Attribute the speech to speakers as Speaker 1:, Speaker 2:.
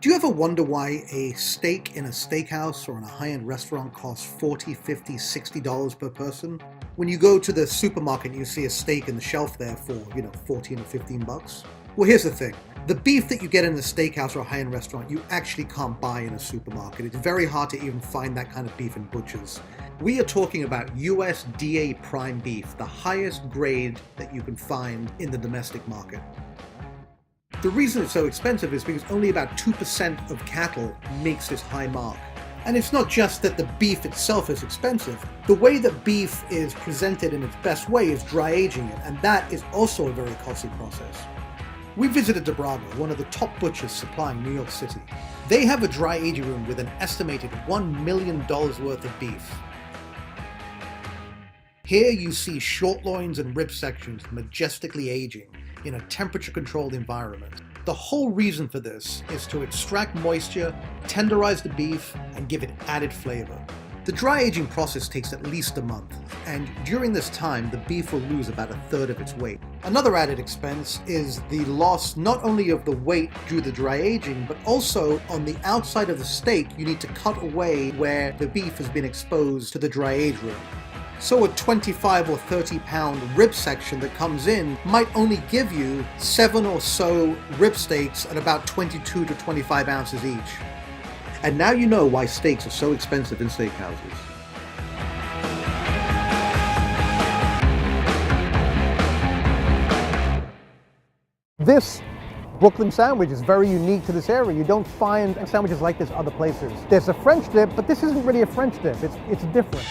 Speaker 1: Do you ever wonder why a steak in a steakhouse or in a high-end restaurant costs $40, $50, $60 per person? When you go to the supermarket and you see a steak in the shelf there for, 14 or 15 bucks? Well, here's the thing. The beef that you get in a steakhouse or a high-end restaurant, you actually can't buy in a supermarket. It's very hard to even find that kind of beef in butchers. We are talking about USDA prime beef, the highest grade that you can find in the domestic market. The reason it's so expensive is because only about 2% of cattle makes this high mark. And it's not just that the beef itself is expensive. The way that beef is presented in its best way is dry aging it, and that is also a very costly process. We visited DeBrago, one of the top butchers supplying New York City. They have a dry aging room with an estimated $1 million worth of beef. Here you see short loins and rib sections majestically aging in a temperature-controlled environment. The whole reason for this is to extract moisture, tenderize the beef, and give it added flavor. The dry aging process takes at least a month, and during this time, the beef will lose about a third of its weight. Another added expense is the loss not only of the weight due to the dry aging, but also on the outside of the steak, you need to cut away where the beef has been exposed to the dry age room. So a 25 or 30 pound rib section that comes in might only give you 7 or so rib steaks at about 22 to 25 ounces each. And now you know why steaks are so expensive in steakhouses.
Speaker 2: This Brooklyn sandwich is very unique to this area. You don't find sandwiches like this other places. There's a French dip, but this isn't really a French dip. It's different.